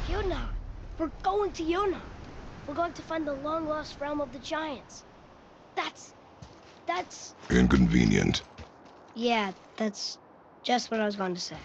Yuna! We're going to Yuna! We're going to find the long-lost realm of the giants. That's... Inconvenient. Yeah, that's just what I was going to say.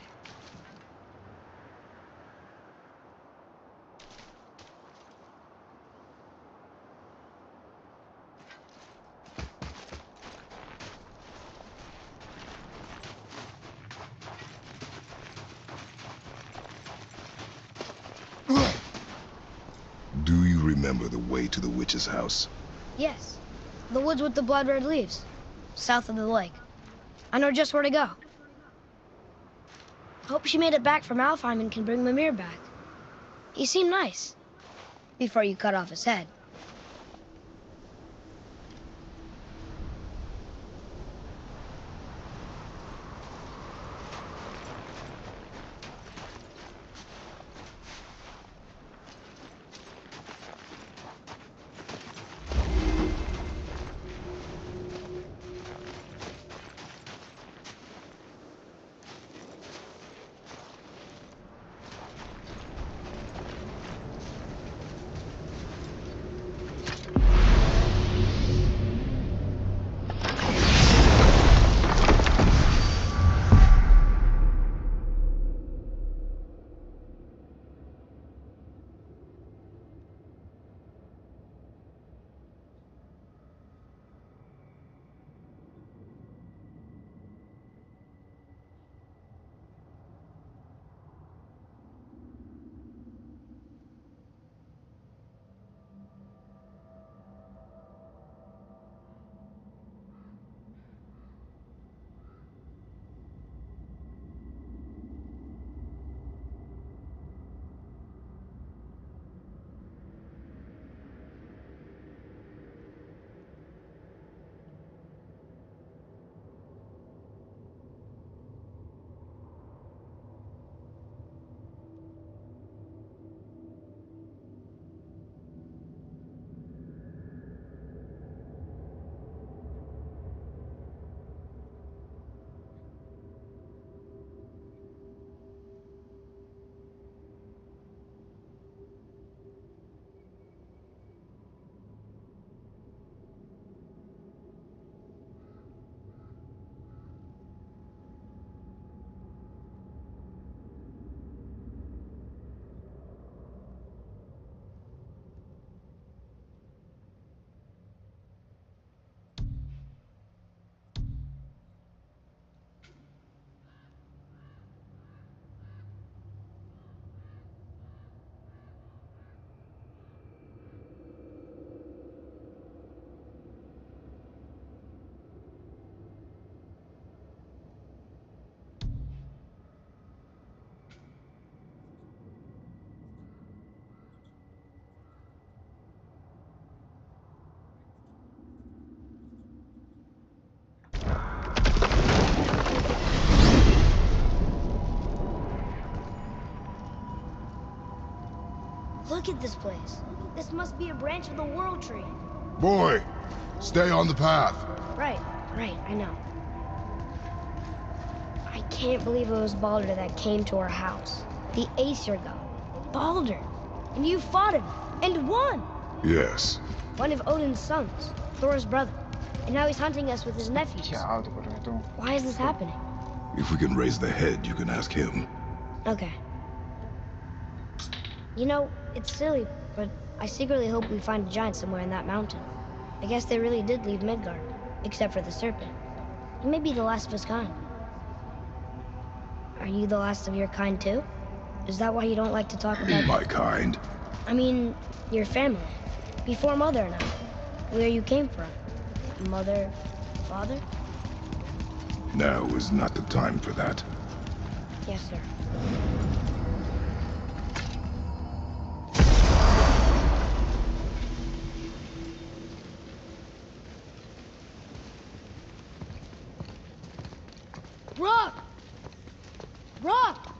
Do you remember the way to the witch's house? Yes. The woods with the blood-red leaves. South of the lake. I know just where to go. Hope she made it back from Alfheim and can bring Mimir back. He seemed nice. Before you cut off his head. Look at this place. This must be a branch of the World Tree. Boy, stay on the path. Right, I know. I can't believe it was Baldur that came to our house. The Aesir god. Baldur! And you fought him, and won! Yes. One of Odin's sons, Thor's brother. And now he's hunting us with his nephews. Why is this happening? If we can raise the head, you can ask him. Okay. You know, it's silly, but I secretly hope we find a giant somewhere in that mountain. I guess they really did leave Midgard, except for the serpent. He may be the last of his kind. Are you the last of your kind too? Is that why you don't like to talk about... My kind? I mean, your family. Before Mother and I. Where you came from. Mother, father? Now is not the time for that. Yes, sir. Rock! Rock!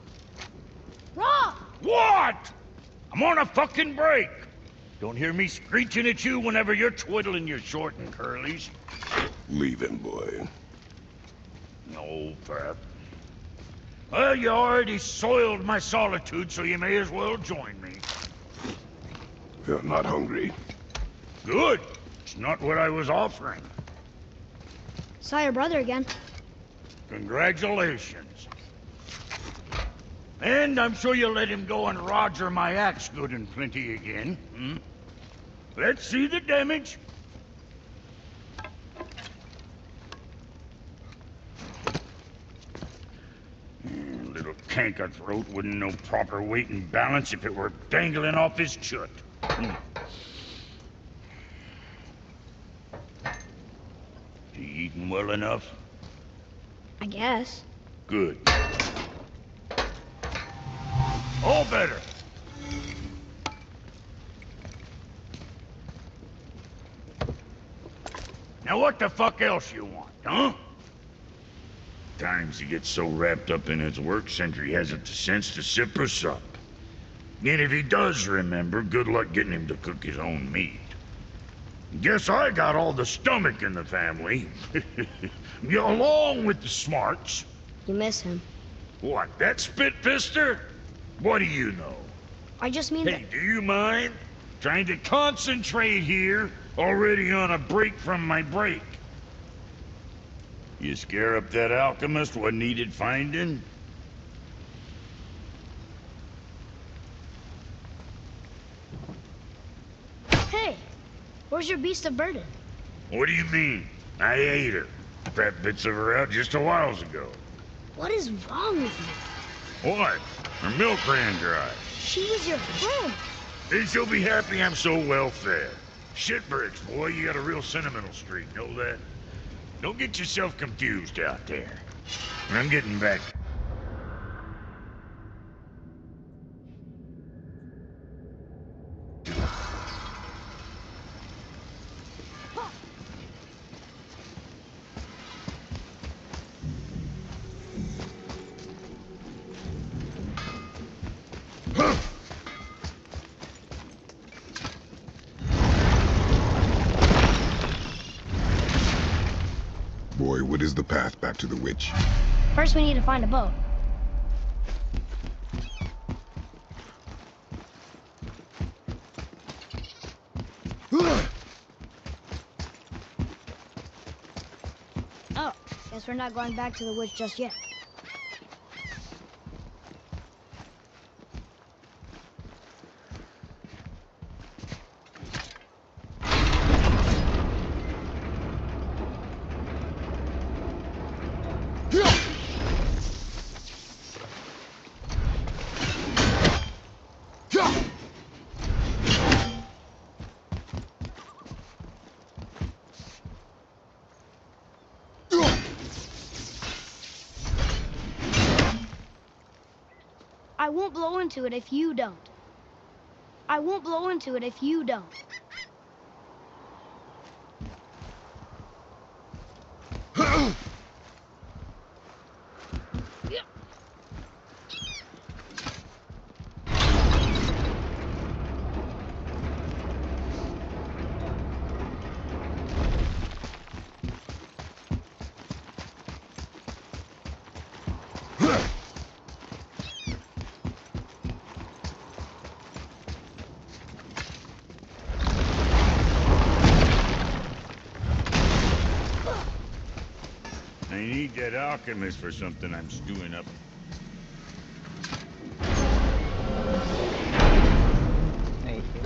Rock! What? I'm on a fucking break. Don't hear me screeching at you whenever you're twiddling your short and curlies. Leave him, boy. No, Pat. Well, you already soiled my solitude, so you may as well join me. You're not hungry. Good. It's not what I was offering. Saw your brother again. Congratulations. And I'm sure you'll let him go and roger my axe good and plenty again. Hmm? Let's see the damage. Little canker throat wouldn't know proper weight and balance if it were dangling off his chut. Hmm. You eating well enough? I guess. Good. All better. Now what the fuck else you want, huh? Times he gets so wrapped up in his work, Sentry hasn't the sense to sip or sup. And if he does remember, good luck getting him to cook his own meat. Guess I got all the stomach in the family. Along with the smarts. You miss him. What, that spit-fister? What do you know? I just mean Hey, do you mind? Trying to concentrate here, already on a break from my break. You scare up that alchemist what needed finding? Hey, where's your beast of burden? What do you mean? I ate her. Fat bits of her out just a while ago. What is wrong with you? What? Her milk ran dry. She was your friend. Then she'll be happy I'm so well fed. Shit bricks, boy, you got a real sentimental streak, know that? Don't get yourself confused out there. I'm getting back. Boy, what is the path back to the witch? First, we need to find a boat. Oh, guess we're not going back to the witch just yet. I won't blow into it if you don't. I won't blow into it if you don't. I need that alchemist for something I'm stewing up. Thank you.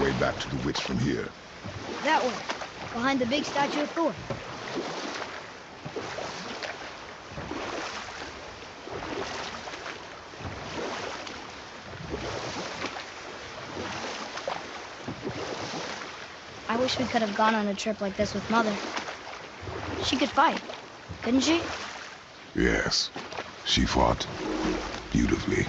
way back to the witch from here. That way, behind the big statue of Thor. I wish we could have gone on a trip like this with Mother. She could fight, couldn't she? Yes, she fought beautifully.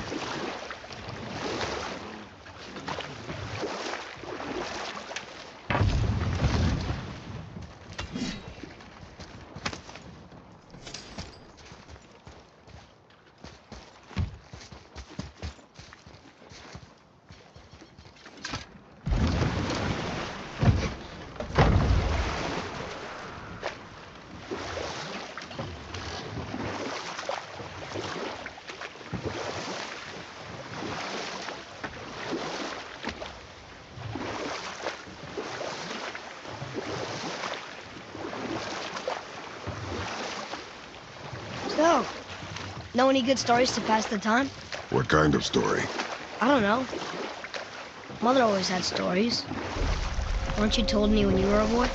So, know any good stories to pass the time? What kind of story? I don't know. Mother always had stories. Weren't you told me when you were a boy?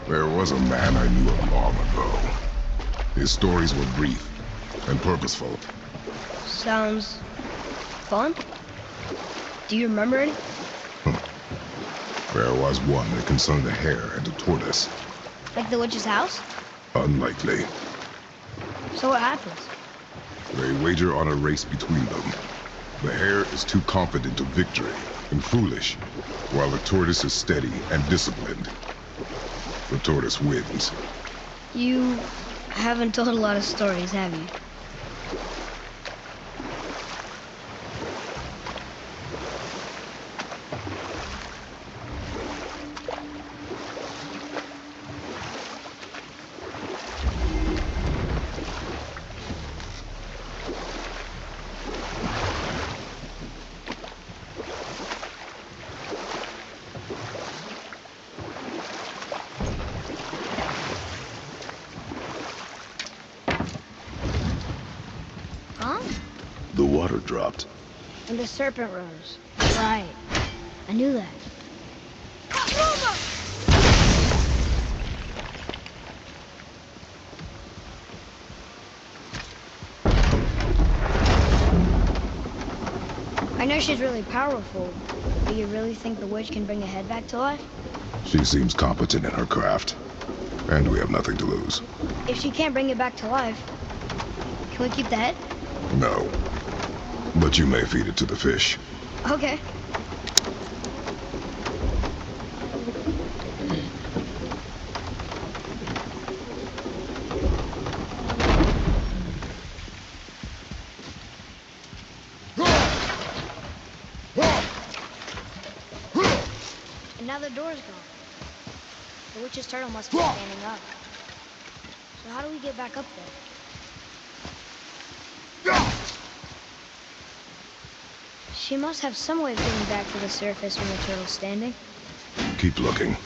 There was a man I knew of long ago. His stories were brief and purposeful. Sounds fun. Do you remember any? There was one that concerned a hare and a tortoise. Like the witch's house? Unlikely. So what happens? They wager on a race between them. The hare is too confident of victory and foolish, while the tortoise is steady and disciplined. The tortoise wins. You haven't told a lot of stories, have you? The water dropped. And the serpent rose. Right. I knew that. I know she's really powerful, but you really think the witch can bring a head back to life? She seems competent in her craft, and we have nothing to lose. If she can't bring it back to life, can we keep the head? No. But you may feed it to the fish. Okay. And now the door's gone. The witch's turtle must be standing up. So how do we get back up there? She must have some way of getting back to the surface when the turtle's standing. Keep looking.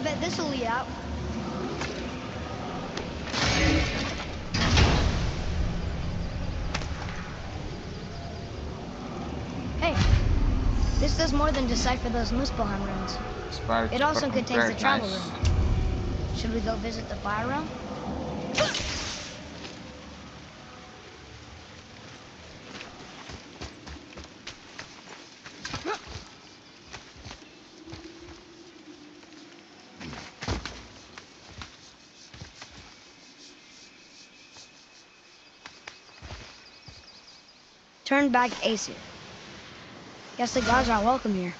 I bet this'll lead out. does more than decipher those Muspelheim runes. It also contains the travel room. Should we go visit the fire realm? Turn back Aesir. Guess the gods aren't welcome here.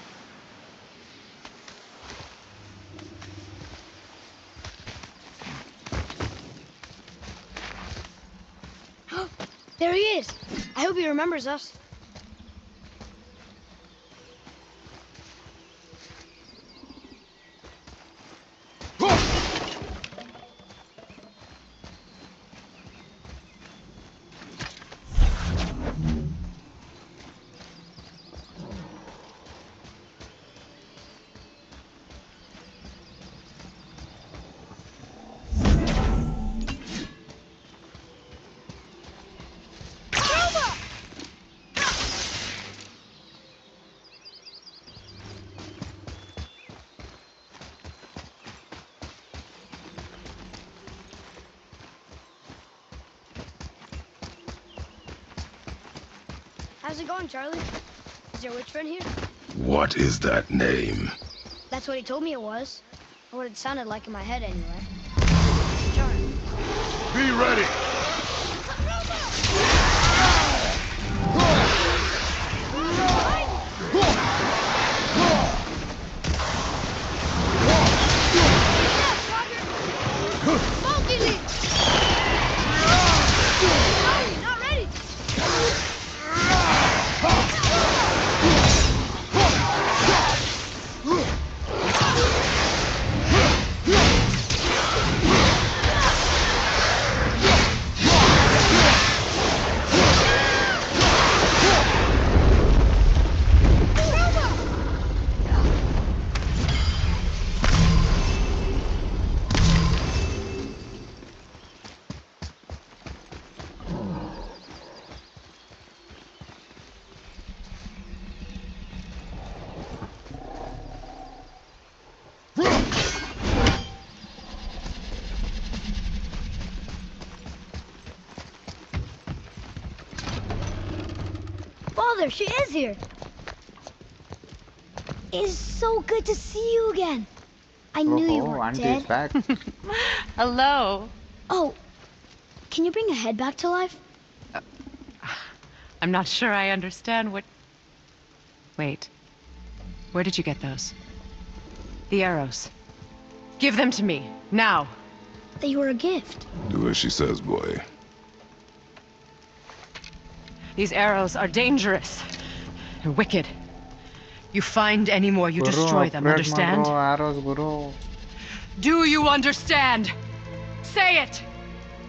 There he is! I hope he remembers us. How's it going, Charlie? Is your witch friend here? What is that name? That's what he told me it was. Or what it sounded like in my head, anyway. Charlie. Be ready! Father, she is here. It is so good to see you again. I knew you weren't Auntie dead. is back. Hello. Oh, can you bring a head back to life? I'm not sure I understand what... Wait. Where did you get those? The arrows. Give them to me, now. They were a gift. Do as she says, boy. These arrows are dangerous. They're wicked. You find any more, you destroy them, understand? Arrows, guru. Do you understand? Say it!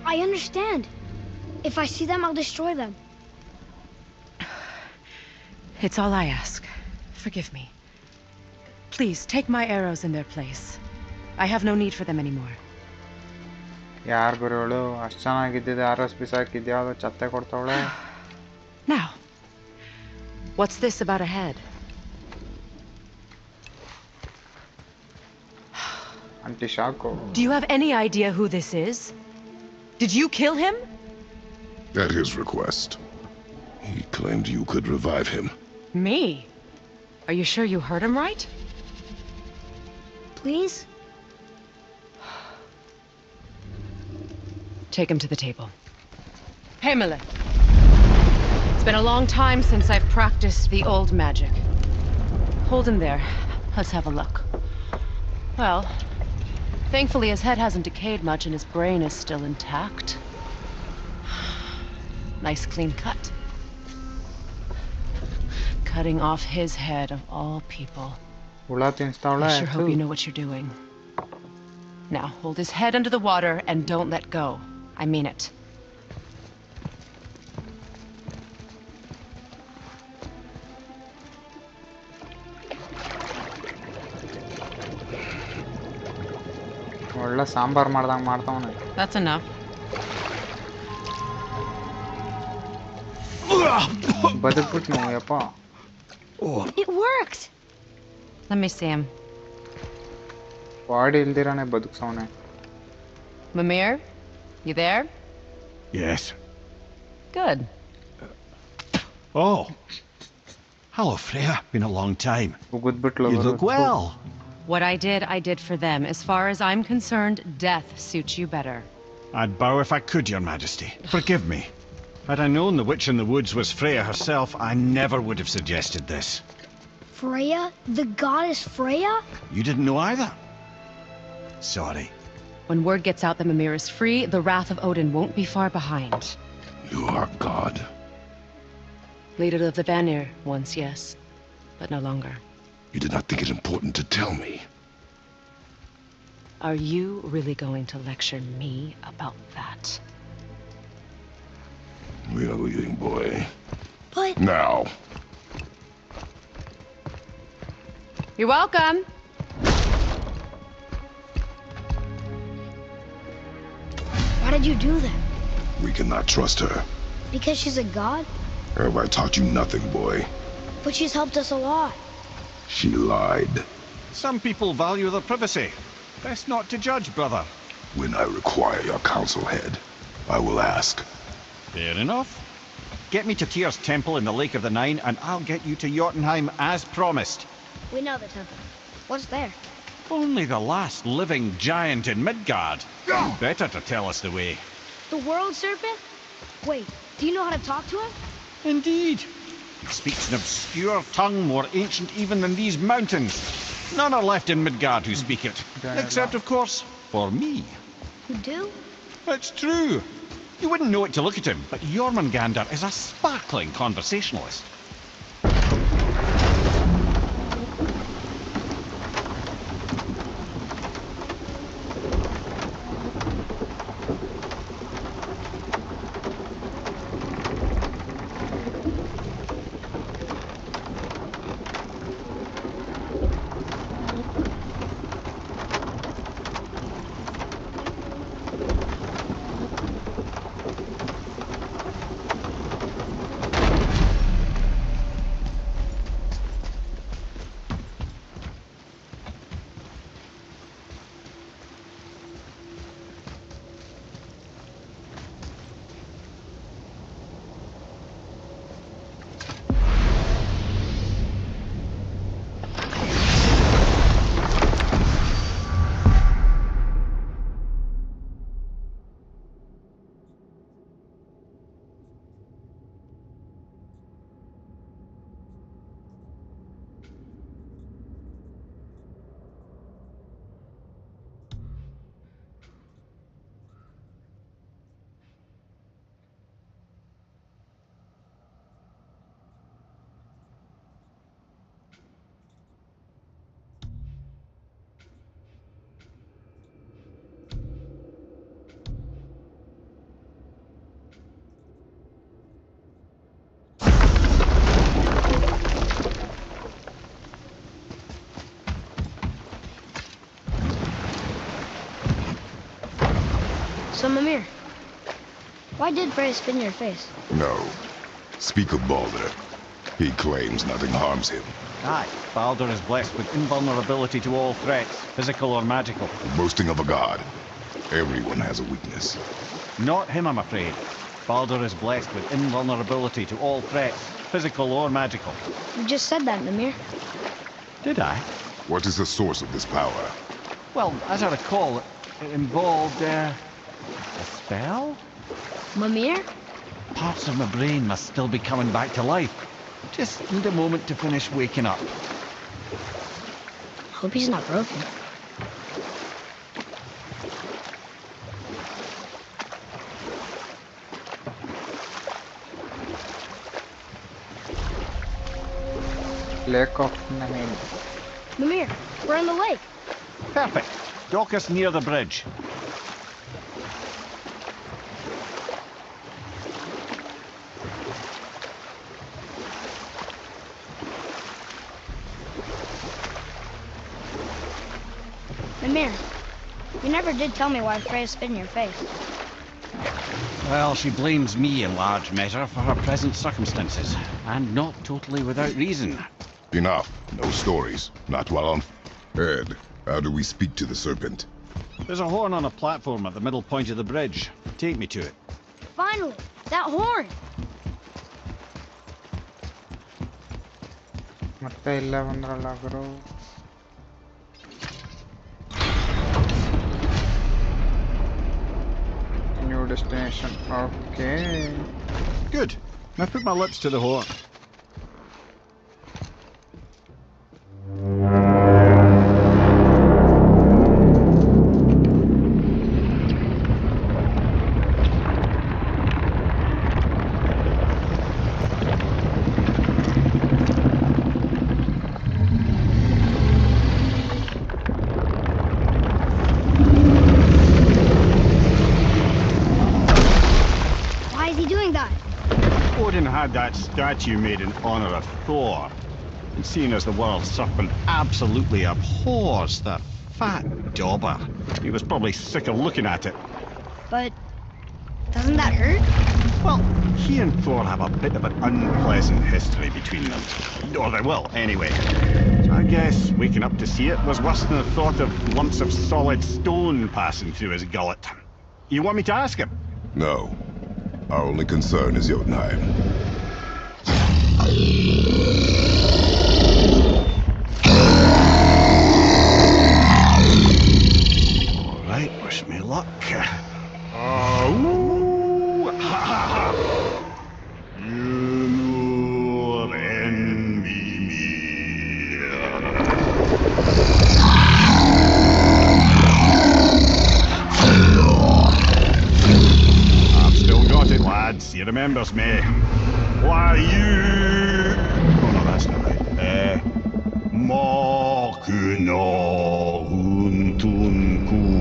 I understand. If I see them, I'll destroy them. It's all I ask. Forgive me. Please, take my arrows in their place. I have no need for them anymore. ಯಾರ್ ಗುರುಗಳು ಅಷ್ಟು ಚೆನ್ನಾಗಿದ್ದಿದೆ RS ಬಿಸಾಕಿದ್ಯಾ ಅದು ಚತ್ತೆ ಕೊಡ್ತಾವಳೆ. Now, what's this about a head? Auntie Shako. Do you have any idea who this is? Did you kill him? At his request. He claimed you could revive him. Me? Are you sure you heard him right? Please? Take him to the table. Pamela. It's been a long time since I've practiced the old magic. Hold him there. Let's have a look. Well, thankfully his head hasn't decayed much and his brain is still intact. Nice clean cut. Cutting off his head of all people. ಹುಳ ತಿನ್ಸ್ತಾವಳೆ. I sure hope you know what you're doing. Now, hold his head under the water and don't let go. I mean it. ಒಳ್ಳೆ sambar ಮಾಡ್ದಂಗ್ ಮಾಡ್ತಾವನೆ. That's enough. ಬದುಕ್ಬಿಟ್ನು ಯಪ್ಪ. It worked! Let me see him. Body ಇಲ್ದಿರಾನೆ ಬದುಕ್ಸವನೆ. Mimir, you there? Yes. Good. Oh. Hello, Freya. Been a long time. ಉಗಿದ್ಬಿಟ್ಲು You look well. What I did for them. As far as I'm concerned, death suits you better. I'd bow if I could, Your Majesty. Forgive me. Had I known the witch in the woods was Freya herself, I never would have suggested this. Freya? The goddess Freya? You didn't know either? Sorry. When word gets out that Mimir is free, the wrath of Odin won't be far behind. You are God. Leader of the Vanir, once, yes. But no longer. You did not think it important to tell me. Are you really going to lecture me about that? We are leaving, boy. But... Now. You're welcome! Why did you do that? We cannot trust her. Because she's a god? Have I taught you nothing, boy? But she's helped us a lot. She lied. Some people value their privacy. Best not to judge, brother. When I require your counsel, Head, I will ask. Fair enough. Get me to Tyr's temple in the Lake of the Nine, and I'll get you to Jotunheim as promised. We know the temple. What's there? Only the last living giant in Midgard. Better to tell us the way. The world serpent? Wait, do you know how to talk to him? Indeed. He speaks an obscure tongue more ancient even than these mountains. None are left in Midgard who speak it. Except, of course, for me. You do? It's true. You wouldn't know it to look at him, but Jormungandr is a sparkling conversationalist. So, Mimir, why did Freya spin your face? No. Speak of Baldur. He claims nothing harms him. Aye, Baldur is blessed with invulnerability to all threats, physical or magical. Boasting of a god. Everyone has a weakness. Not him, I'm afraid. Baldur is blessed with invulnerability to all threats, physical or magical. You just said that, Mimir. Did I? What is the source of this power? Well, as I recall, it involved, a spell? Mimir? Parts of my brain must still be coming back to life. Just need a moment to finish waking up. Hope he's not broken. Lake of Nine. Mimir, we're in the lake. Perfect. Dock us near the bridge. Mimir, you never did tell me why Freya spit in your face. Well, she blames me in large measure for her present circumstances, and not totally without reason. Enough. No stories. Not while I'm... Ed, how do we speak to the serpent? There's a horn on a platform at the middle point of the bridge. Take me to it. Finally! That horn! ಮತ್ತೆ ಇಲ್ಲೇ ಬಂದ್ರಲ್ಲ ಗುರು. New destination. Okay. Good. Now put my lips to the horn. Had that statue made in honor of Thor. And seeing as the world serpent absolutely abhors that fat dauber, he was probably sick of looking at it. But doesn't that hurt? Well, he and Thor have a bit of an unpleasant history between them. Or they will, anyway. So I guess waking up to see it was worse than the thought of lumps of solid stone passing through his gullet. You want me to ask him? No. Our only concern is Jotunheim. Alright, wish me luck. You envy me. I've still got it, lads. He remembers me. Why you... Oh no, that's not right. Makuna huntun kun.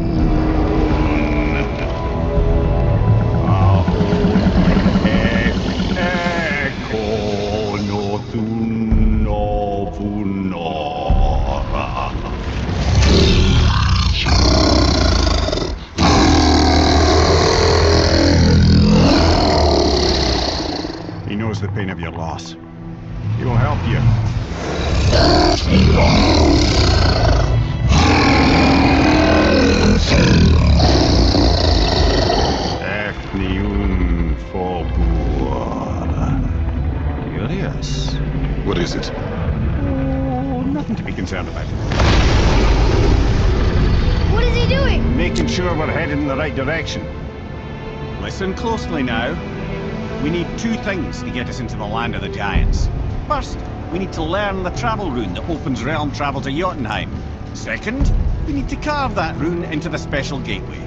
He knows the pain of your loss. He will help you. Curious. What is it? Oh, nothing to be concerned about. What is he doing? Making sure we're headed in the right direction. Listen closely now. We need two things to get us into the land of the giants. First, we need to learn the travel rune that opens realm travel to Jotunheim. Second, we need to carve that rune into the special gateway.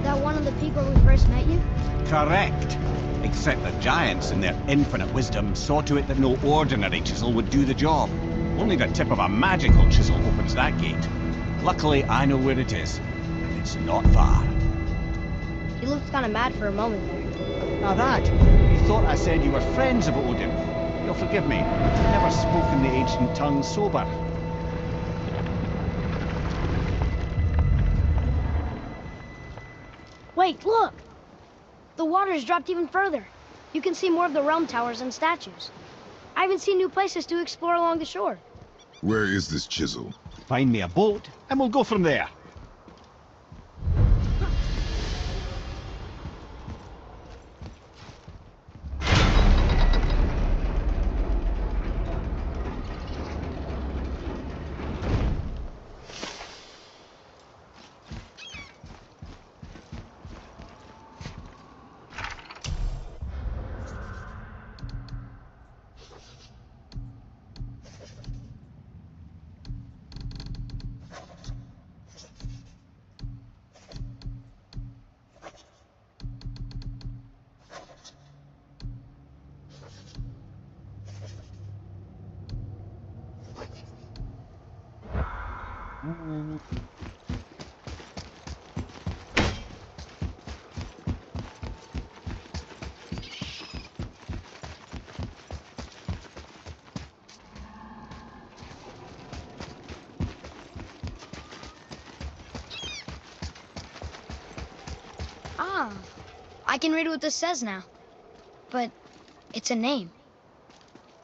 That one of the peak where we first met you? Correct. Except the giants, in their infinite wisdom, saw to it that no ordinary chisel would do the job. Only the tip of a magical chisel opens that gate. Luckily, I know where it is. It's not far. He looked kind of mad for a moment there. Now that, you thought I said you were friends of Odin. You'll forgive me. I've never spoken the ancient tongue sober. Wait, look! The water's dropped even further. You can see more of the realm towers and statues. I even see new places to explore along the shore. Where is this chisel? Find me a boat, and we'll go from there. Ah, I can read what this says now. But it's a name.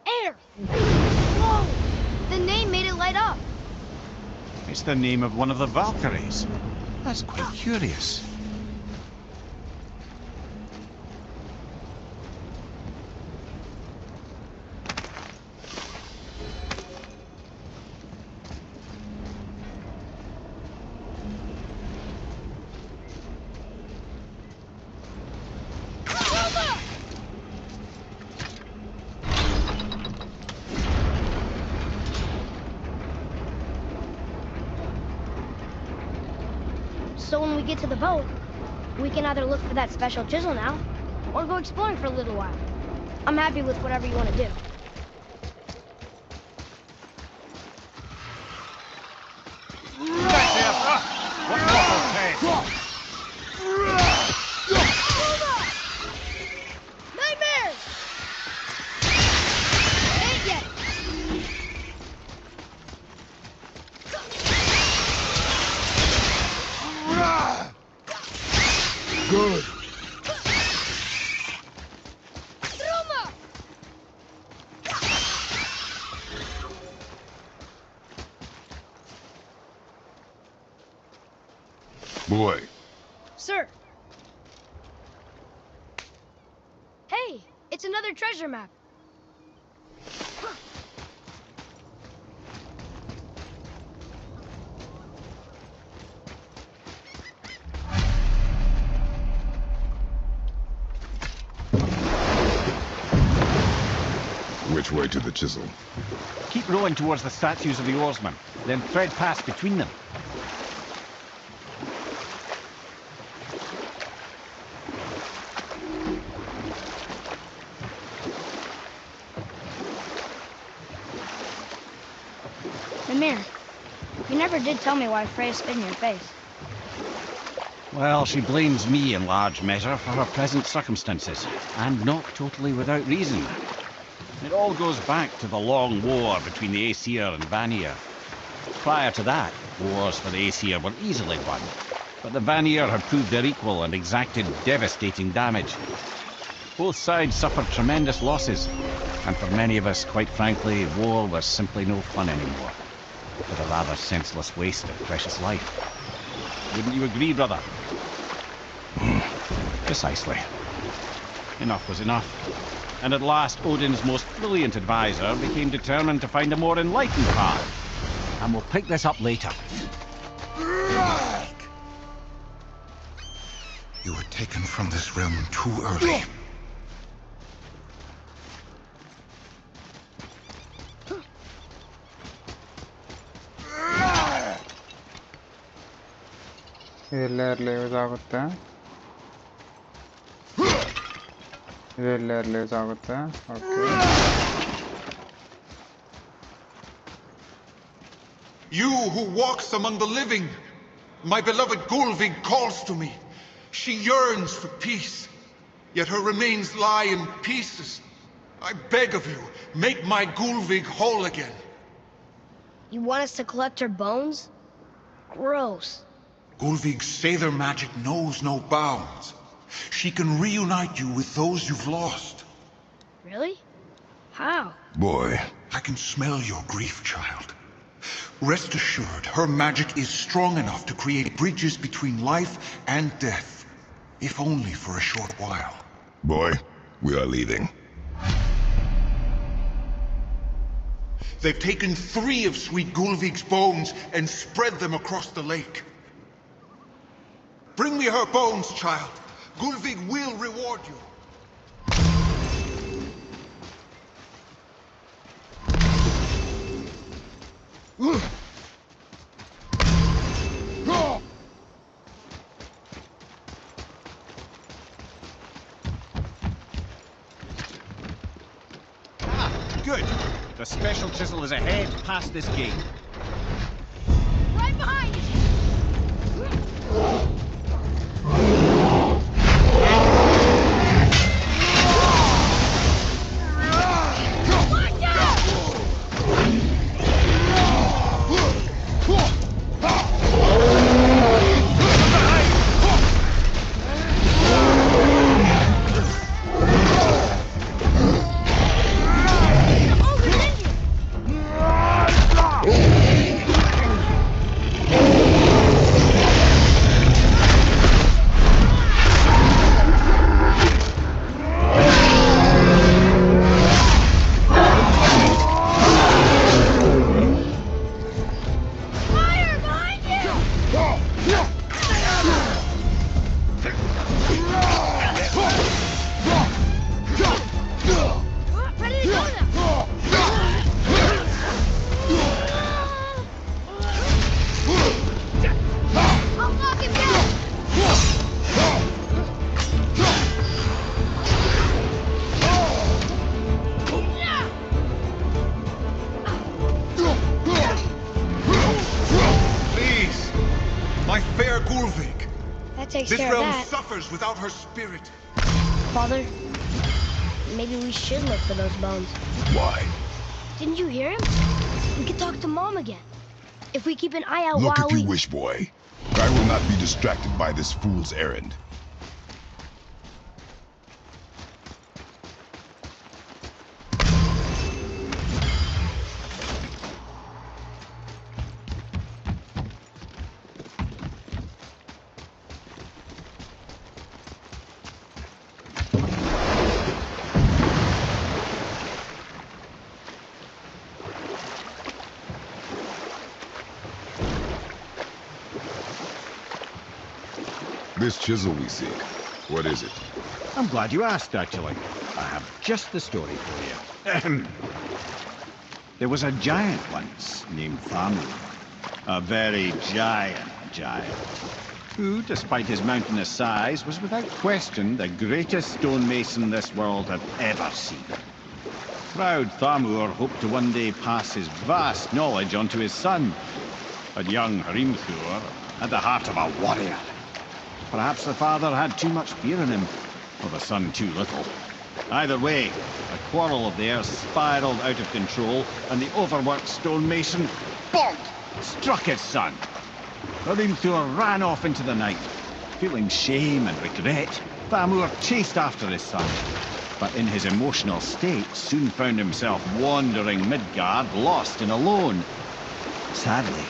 Air! Whoa! light up? It's the name of one of the Valkyries. That's quite curious. So when we get to the boat, we can either look for that special chisel now, or go exploring for a little while. I'm happy with whatever you want to do. Nightmares! Ain't yet. Good. Truma! Boy, Sir. Hey, it's another treasure map. which way to the chisel? Keep rowing towards the statues of the oarsmen, then thread past between them. Mimir, you never did tell me why Freya spit in your face. Well, she blames me in large measure for her present circumstances, and not totally without reason. It all goes back to the long war between the Aesir and Vanir. Prior to that, wars for the Aesir were easily won, but the Vanir had proved their equal and exacted devastating damage. Both sides suffered tremendous losses, and for many of us, quite frankly, war was simply no fun anymore, but a rather senseless waste of precious life. Wouldn't you agree, brother? Precisely. Enough was enough. And at last, Odin's most brilliant advisor became determined to find a more enlightened path. And we'll pick this up later. You were taken from this realm too early. ಇದೆಲ್ಲ use ಆಗುತ್ತೆ ಇದೆಲ್ಲ use ಆಗುತ್ತೆ okay You who walks among the living, my beloved Gulvig calls to me. She yearns for peace, yet her remains lie in pieces. I beg of you, make my Gulvig whole again. You want us to collect her bones? Gross. Gulvig's Sather magic knows no bounds. She can reunite you with those you've lost. Really? How? Boy. I can smell your grief, child. Rest assured, her magic is strong enough to create bridges between life and death, if only for a short while. Boy, we are leaving. They've taken 3 of sweet Gulvig's bones and spread them across the lake. Bring me her bones, child. Gulvig will reward you. Good. The special chisel is ahead past this gate. Right behind you! Oh! Gulvig. That takes This care of realm that. suffers without her spirit. Father, maybe we should look for those bones. Why? Didn't you hear him? We could talk to Mom again. If we keep an eye out Look while if you wish, boy. I will not be distracted by this fool's errand. This chisel we seek, what is it? I'm glad you asked, actually. I have just the story for you. Ahem. There was a giant once named Thamur. A very giant, who, despite his mountainous size, was without question the greatest stonemason this world had ever seen. Proud Thamur hoped to one day pass his vast knowledge on to his son. But young Hrimthur had the heart of a warrior. Perhaps the father had too much fear in him, or the son too little. Either way, a quarrel of theirs spiraled out of control, and the overworked stonemason, bonk, struck his son. Hrimthur ran off into the night. Feeling shame and regret, Thamur chased after his son, but in his emotional state soon found himself wandering Midgard, lost and alone. Sadly,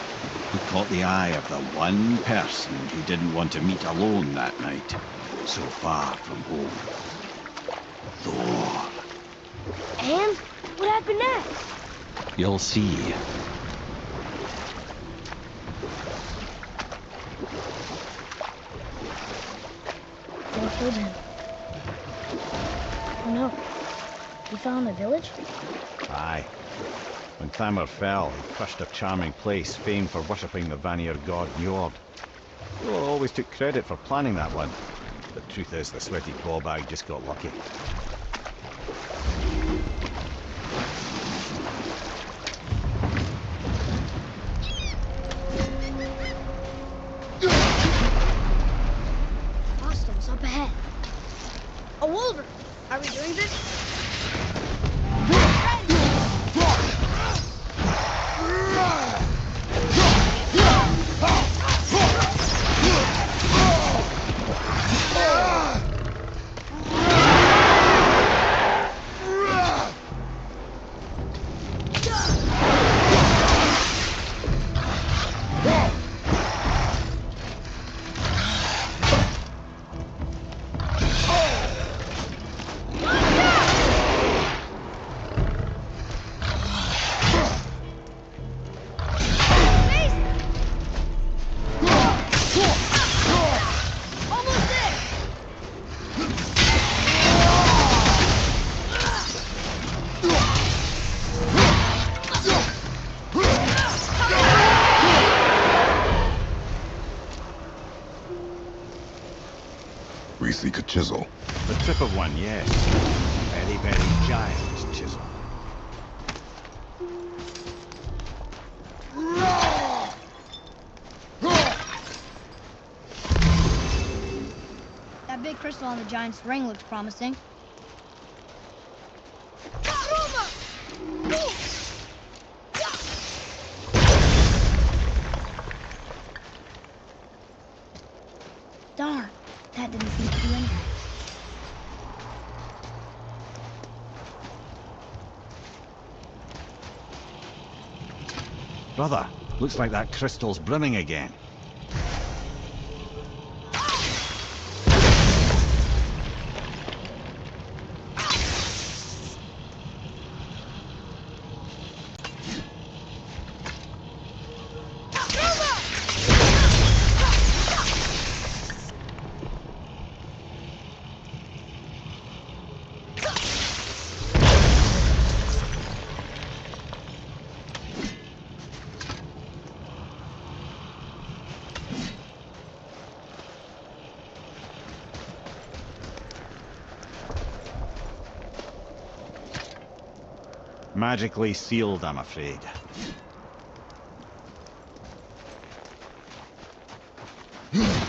he caught the eye of the one person he didn't want to meet alone that night, so far from home. Thor. And what happened next? You'll see. They killed him. Oh no. He fell in the village? Aye. When Thamur fell, he crushed a charming place famed for worshipping the Vanir god Njord. Thor always took credit for planning that one. The truth is, the sweaty clawbag just got lucky. Hostiles up ahead. A wolver! Are we doing this? We seek a chisel. The tip of one, yes. Very, very giant chisel. That big crystal on the giant's ring looks promising. Darn, that didn't seem to do anything. Brother, looks like that crystal's brimming again. Magically sealed, I'm afraid. Huh.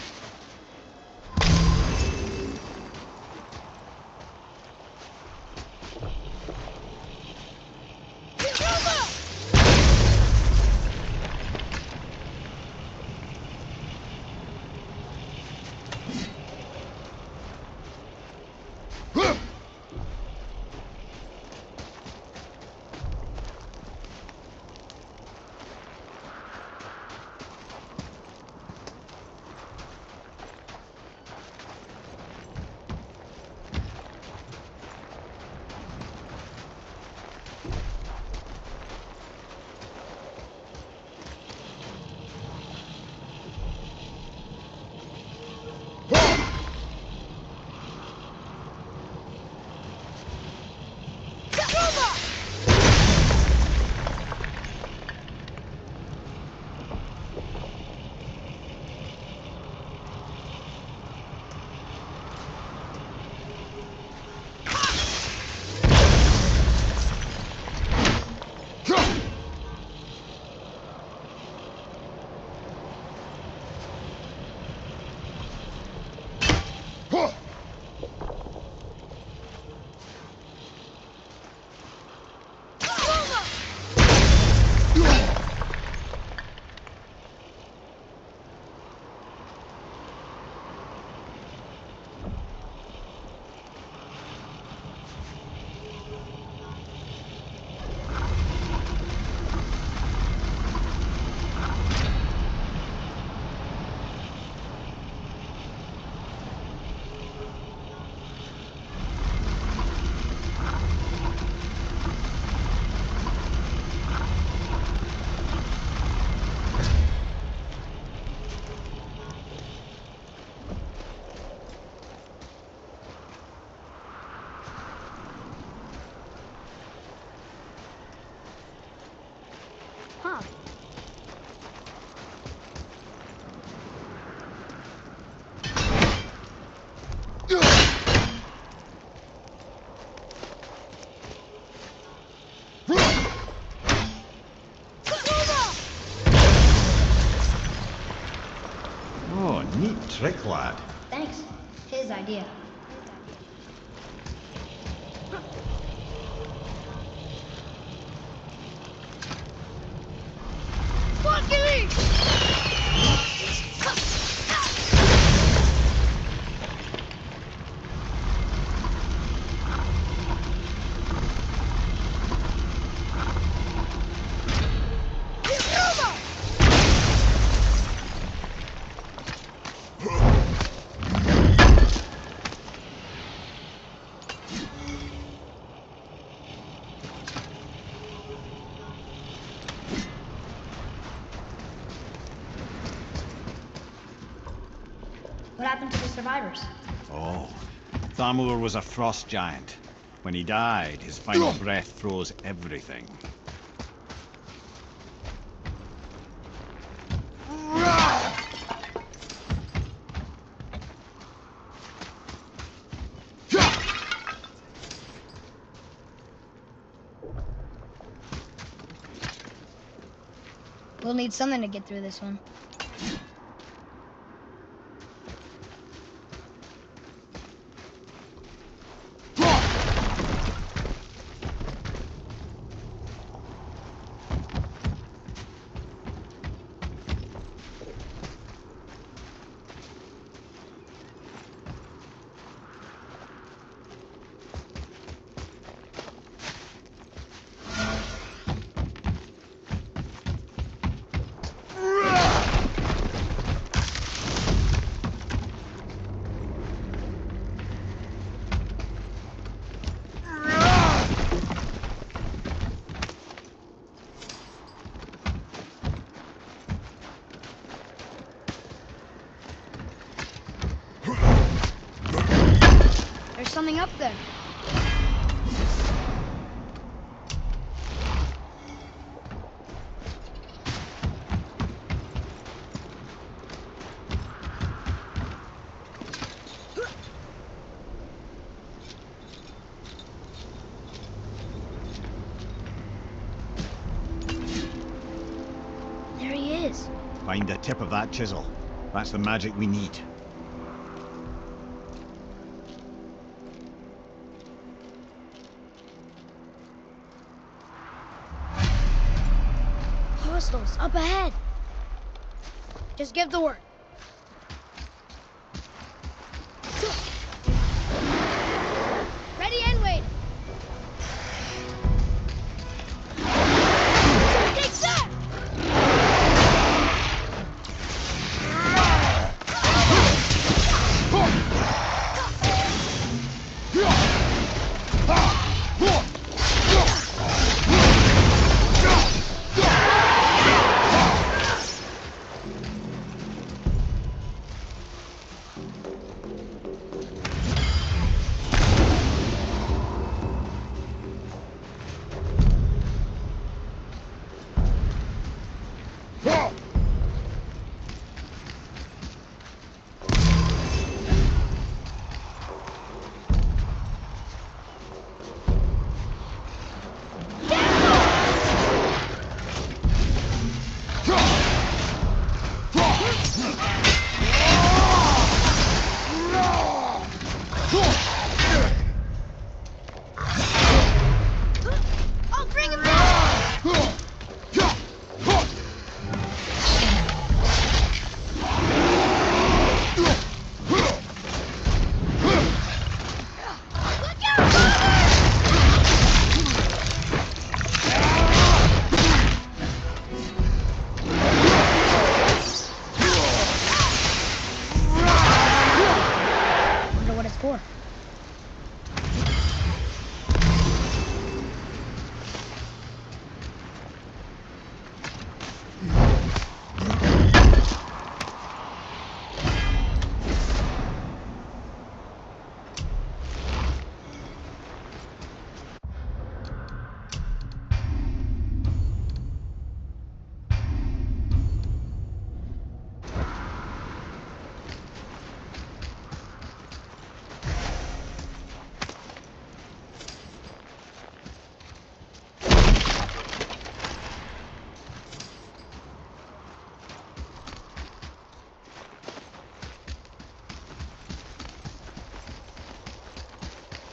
Oh, neat trick, lad. Thanks. His idea. What happened to the survivors? Oh, Thamur was a frost giant. When he died, his final breath froze everything. We'll need something to get through this one. There's something up there. There he is. Find the tip of that chisel. That's the magic we need. Hostiles up ahead. Just give the word. Ready and wait. Take that!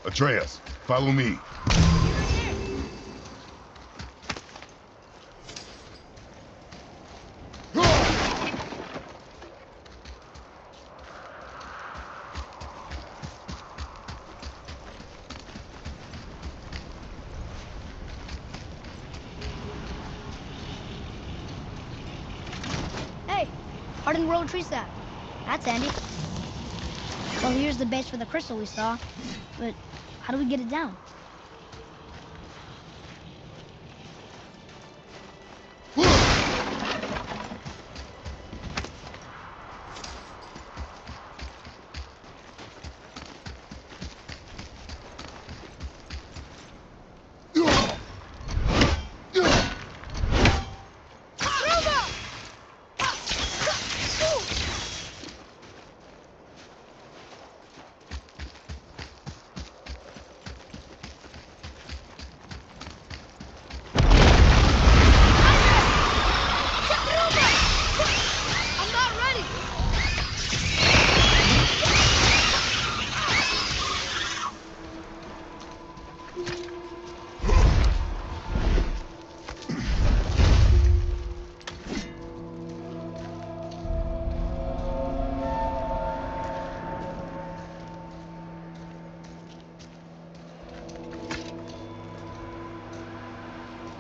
Atreus, follow me. Hey, hardened world tree sap. That's handy. Well, here's the base for the crystal we saw, but how do we get it down?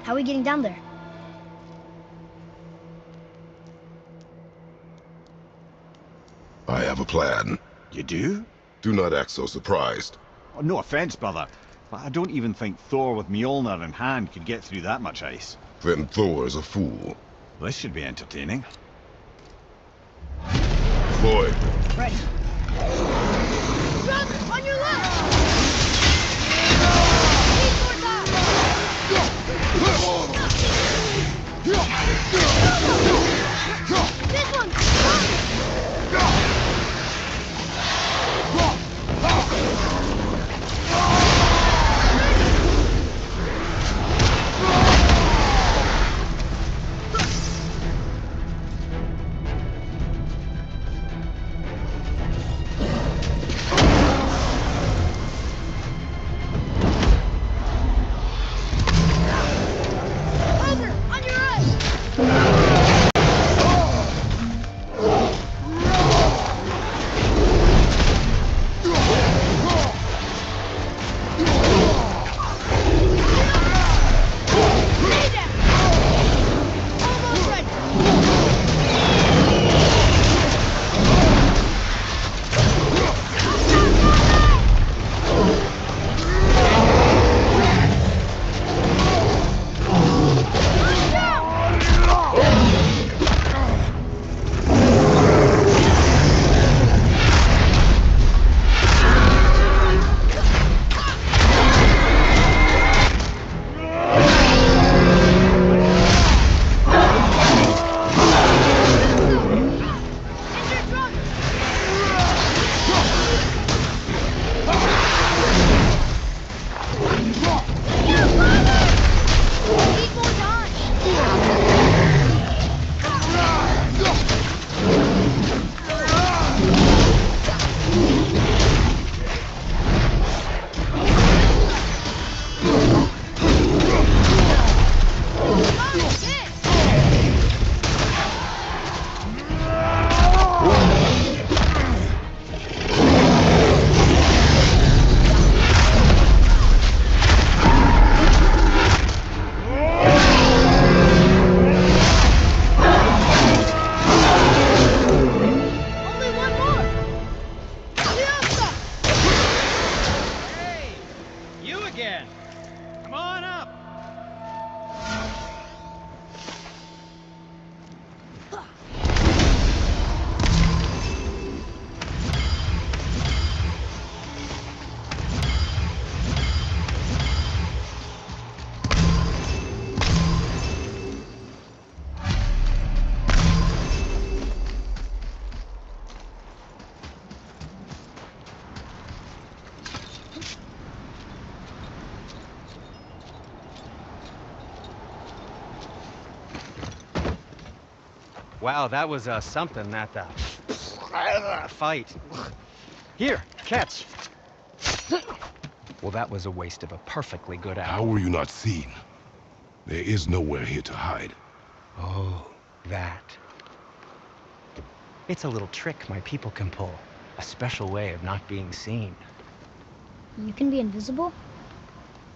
How are we getting down there? I have a plan. You do? Do not act so surprised. Oh, no offense, brother, but I don't even think Thor with Mjolnir in hand could get through that much ice. Then Thor's a fool. This should be entertaining. Floyd, Ready. Run! On your left! Lean towards that! This one! Wow, that was something, that fight. Here, catch. Well, that was a waste of a perfectly good apple. How were you not seen? There is nowhere here to hide. Oh, that. It's a little trick my people can pull. A special way of not being seen. You can be invisible?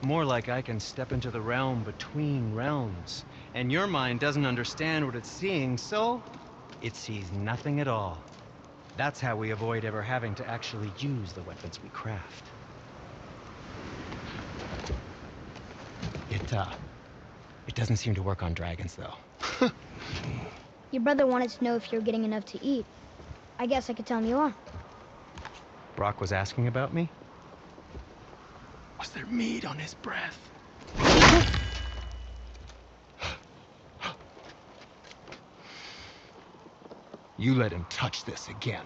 More like I can step into the realm between realms. And your mind doesn't understand what it's seeing, so it sees nothing at all. That's how we avoid ever having to actually use the weapons we craft. It doesn't seem to work on dragons, though. Your brother wanted to know if you're getting enough to eat. I guess I could tell him you are. Brock was asking about me? Was there meat on his breath? You let him touch this again.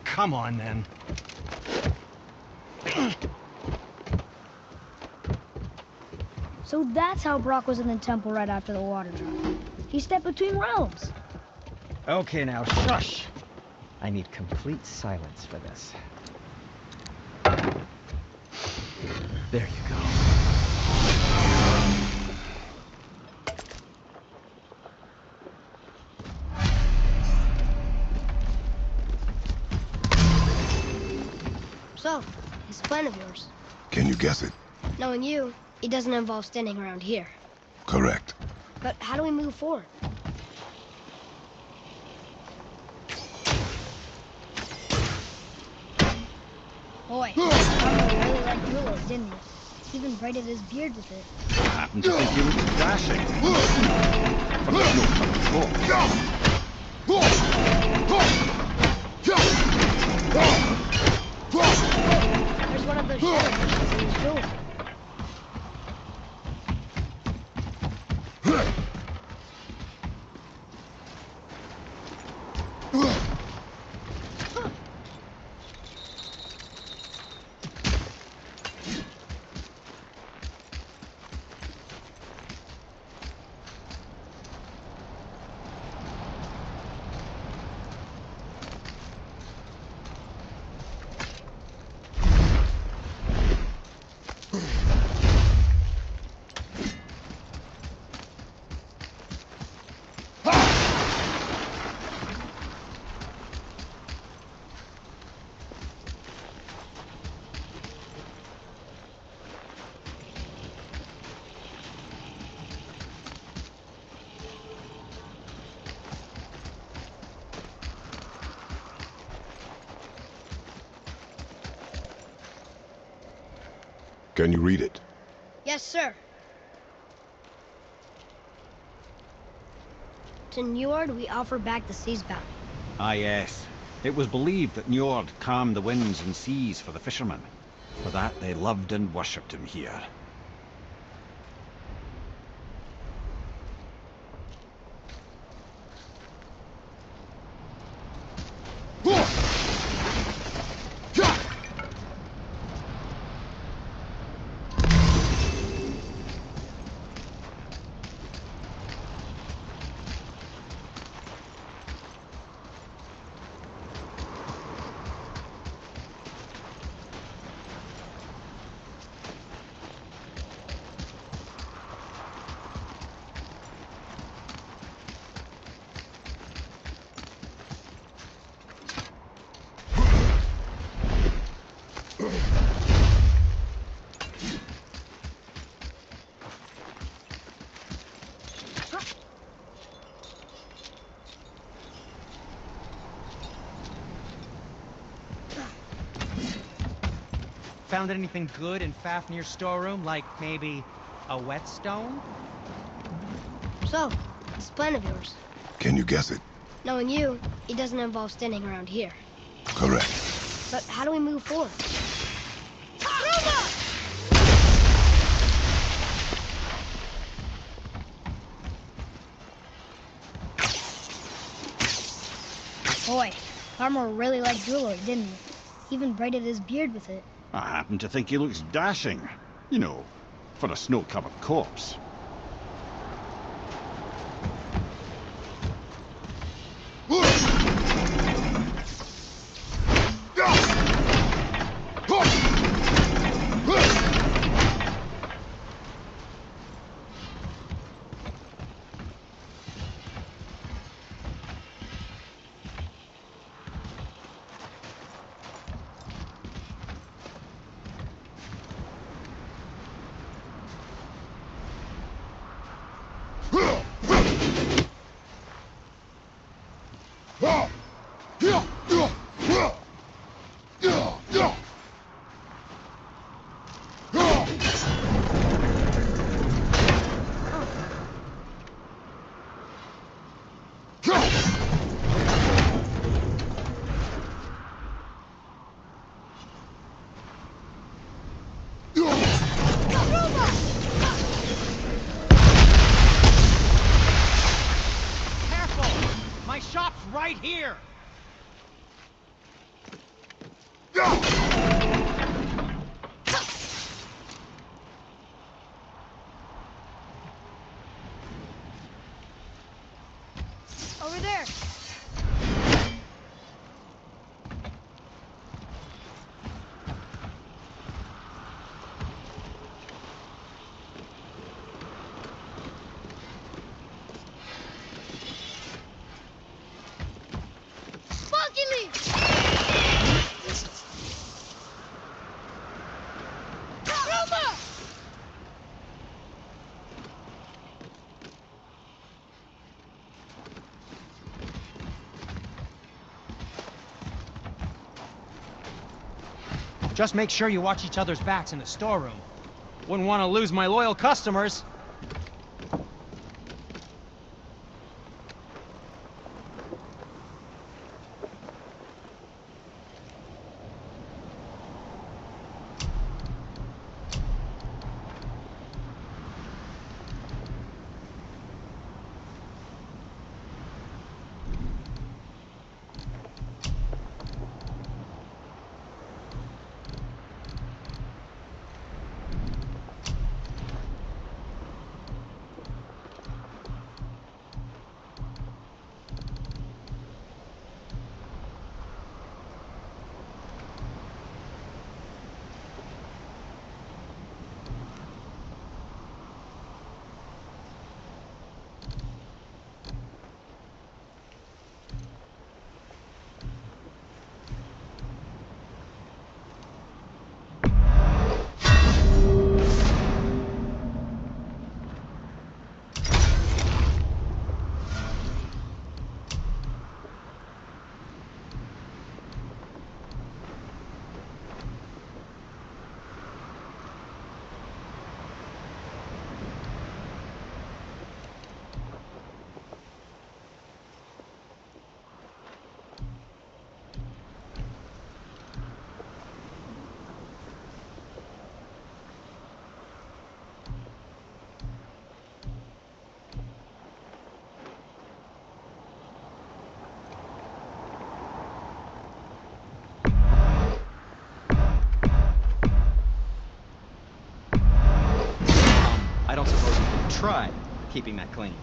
Come on, then. So that's how Brock was in the temple right after the water drop. He stepped between realms. Okay, now shush. I need complete silence for this. There you go. So, this plan of yours. Can you guess it? Knowing you, it doesn't involve standing around here. Correct. But how do we move forward? Boy, Arnold really liked jewelers, didn't he? Even braided his beard with it. I happen to think you look dashing. But there's no coming There's one of those shadow bushes in his jewelry. Can you read it? Yes, sir. To Njord, we offer back the sea's bounty. Ah, yes. It was believed that Njord calmed the winds and seas for the fishermen. For that, they loved and worshipped him here. Found anything good in Fafnir's storeroom? Like maybe a whetstone? So, what's the plan of yours? Can you guess it? Knowing you, it doesn't involve standing around here. Correct. But how do we move forward? Boy, Farmer really liked jewelry, didn't he? He even braided his beard with it. I happen to think he looks dashing. You know, for a snow-covered corpse. Right here! Over there! Just make sure you watch each other's backs in the storeroom. Wouldn't want to lose my loyal customers. try keeping that clean.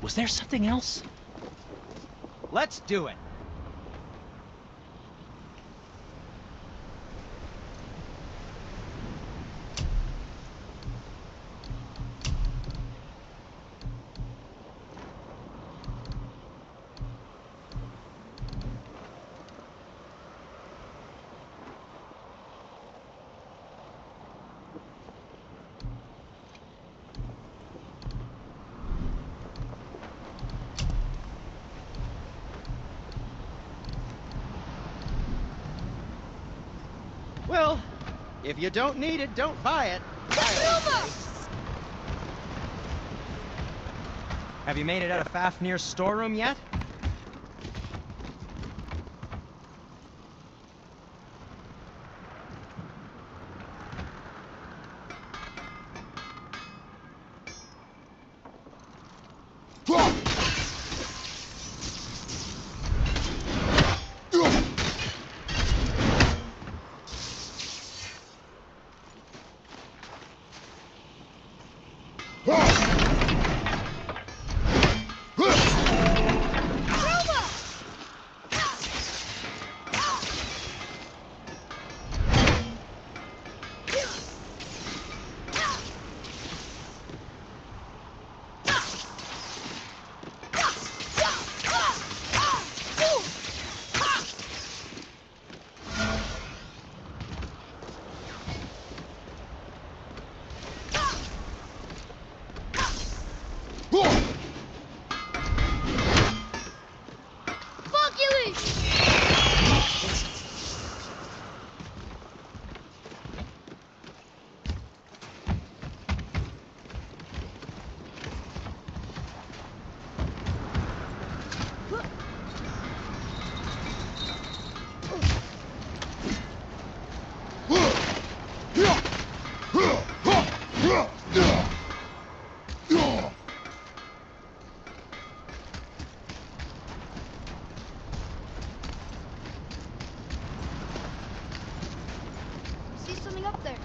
Was there something else? Let's do it. Well, if you don't need it, don't buy it. Have you made it out of Fafnir's storeroom yet? See something up there?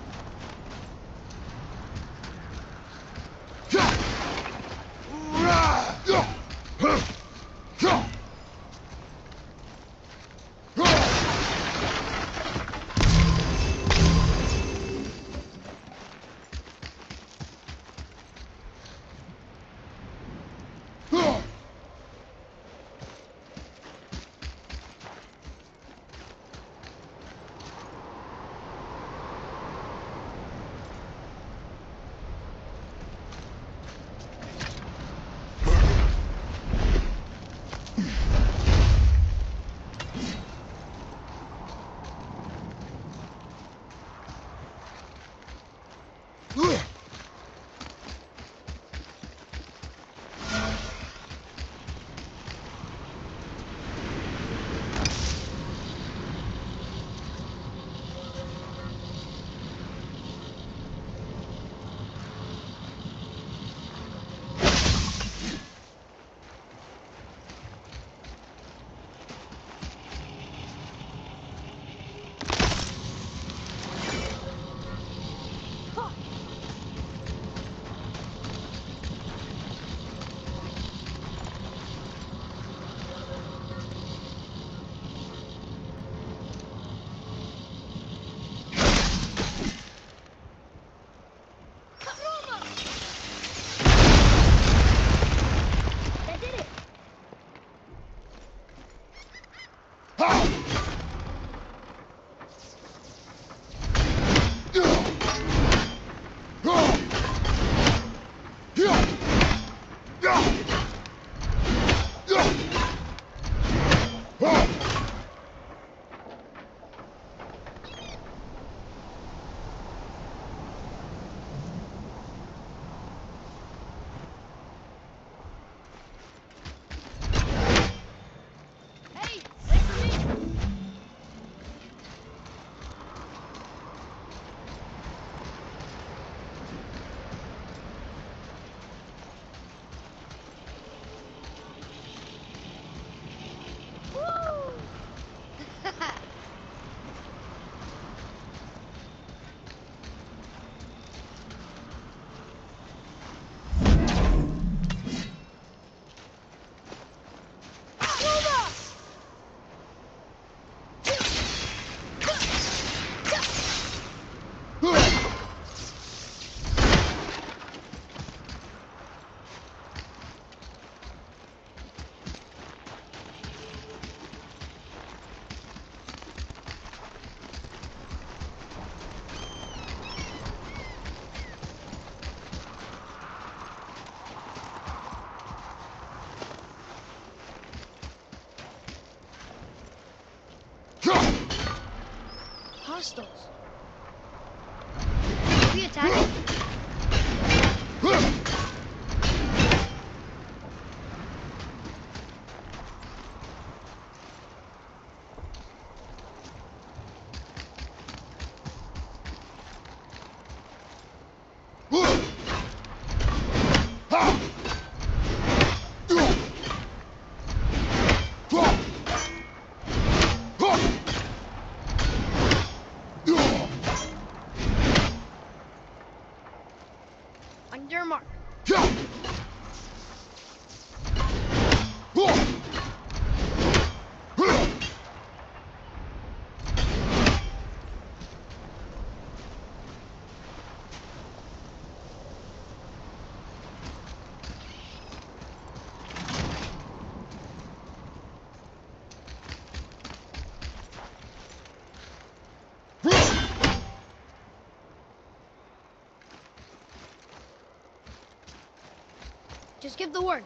Ah! Hostiles. Are we attacking? On your mark. Just give the word.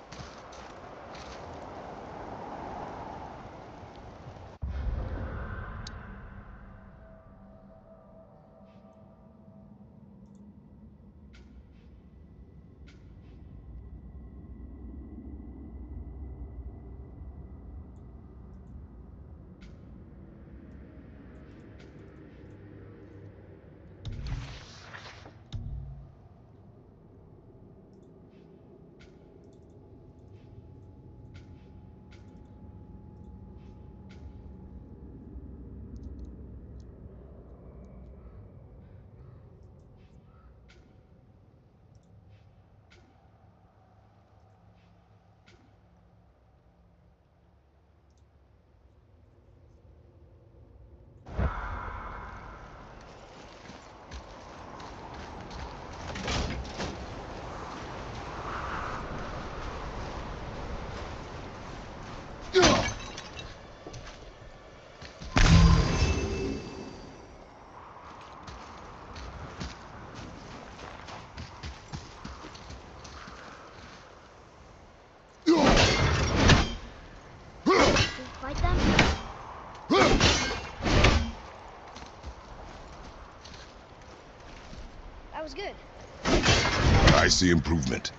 Fight them? That was good. I see improvement.